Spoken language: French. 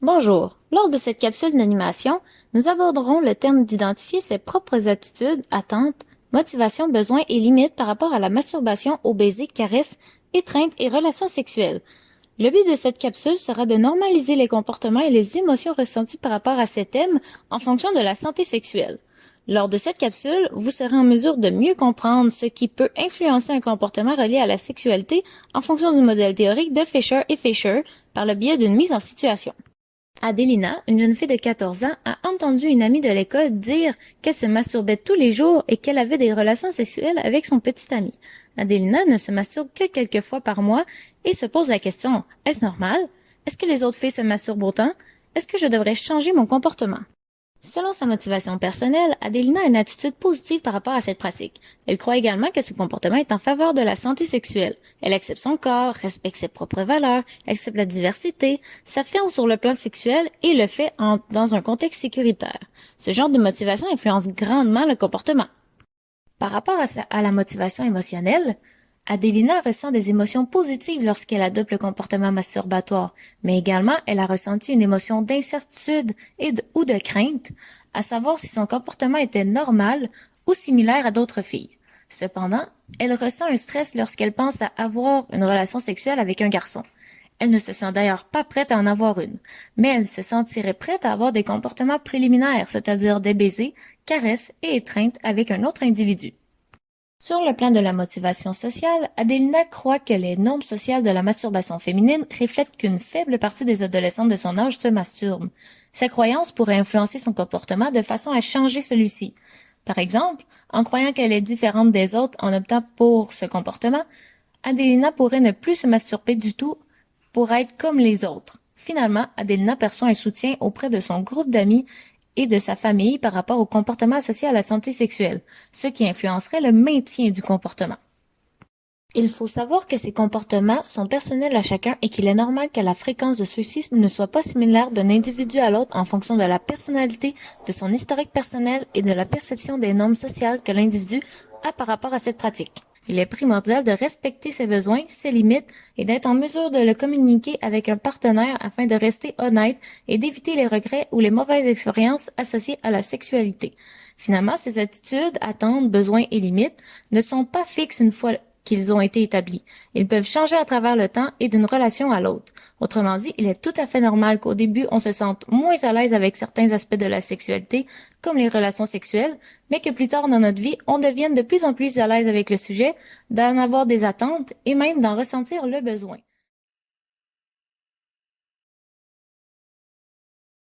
Bonjour. Lors de cette capsule d'animation, nous aborderons le thème d'identifier ses propres attitudes, attentes, motivations, besoins et limites par rapport à la masturbation, au baiser, caresses, étreintes et relations sexuelles. Le but de cette capsule sera de normaliser les comportements et les émotions ressenties par rapport à ces thèmes en fonction de la santé sexuelle. Lors de cette capsule, vous serez en mesure de mieux comprendre ce qui peut influencer un comportement relié à la sexualité en fonction du modèle théorique de Fisher et Fisher par le biais d'une mise en situation. Adelina, une jeune fille de 14 ans, a entendu une amie de l'école dire qu'elle se masturbait tous les jours et qu'elle avait des relations sexuelles avec son petit ami. Adelina ne se masturbe que quelques fois par mois et se pose la question, est-ce normal? Est-ce que les autres filles se masturbent autant? Est-ce que je devrais changer mon comportement? Selon sa motivation personnelle, Adelina a une attitude positive par rapport à cette pratique. Elle croit également que ce comportement est en faveur de la santé sexuelle. Elle accepte son corps, respecte ses propres valeurs, accepte la diversité, s'affirme sur le plan sexuel et le fait dans un contexte sécuritaire. Ce genre de motivation influence grandement le comportement. Par rapport à la motivation émotionnelle, Adelina ressent des émotions positives lorsqu'elle adopte le comportement masturbatoire, mais également elle a ressenti une émotion d'incertitude ou de crainte, à savoir si son comportement était normal ou similaire à d'autres filles. Cependant, elle ressent un stress lorsqu'elle pense à avoir une relation sexuelle avec un garçon. Elle ne se sent d'ailleurs pas prête à en avoir une, mais elle se sentirait prête à avoir des comportements préliminaires, c'est-à-dire des baisers, caresses et étreintes avec un autre individu. Sur le plan de la motivation sociale, Adelina croit que les normes sociales de la masturbation féminine reflètent qu'une faible partie des adolescentes de son âge se masturbent. Sa croyance pourrait influencer son comportement de façon à changer celui-ci. Par exemple, en croyant qu'elle est différente des autres en optant pour ce comportement, Adelina pourrait ne plus se masturber du tout pour être comme les autres. Finalement, Adelina perçoit un soutien auprès de son groupe d'amis et de sa famille par rapport au comportement associé à la santé sexuelle, ce qui influencerait le maintien du comportement. Il faut savoir que ces comportements sont personnels à chacun et qu'il est normal que la fréquence de ceux-ci ne soit pas similaire d'un individu à l'autre en fonction de la personnalité, de son historique personnel et de la perception des normes sociales que l'individu a par rapport à cette pratique. Il est primordial de respecter ses besoins, ses limites et d'être en mesure de le communiquer avec un partenaire afin de rester honnête et d'éviter les regrets ou les mauvaises expériences associées à la sexualité. Finalement, ces attitudes, attentes, besoins et limites ne sont pas fixes une fois qu'ils ont été établis. Ils peuvent changer à travers le temps et d'une relation à l'autre. Autrement dit, il est tout à fait normal qu'au début, on se sente moins à l'aise avec certains aspects de la sexualité, comme les relations sexuelles, mais que plus tard dans notre vie, on devienne de plus en plus à l'aise avec le sujet, d'en avoir des attentes et même d'en ressentir le besoin.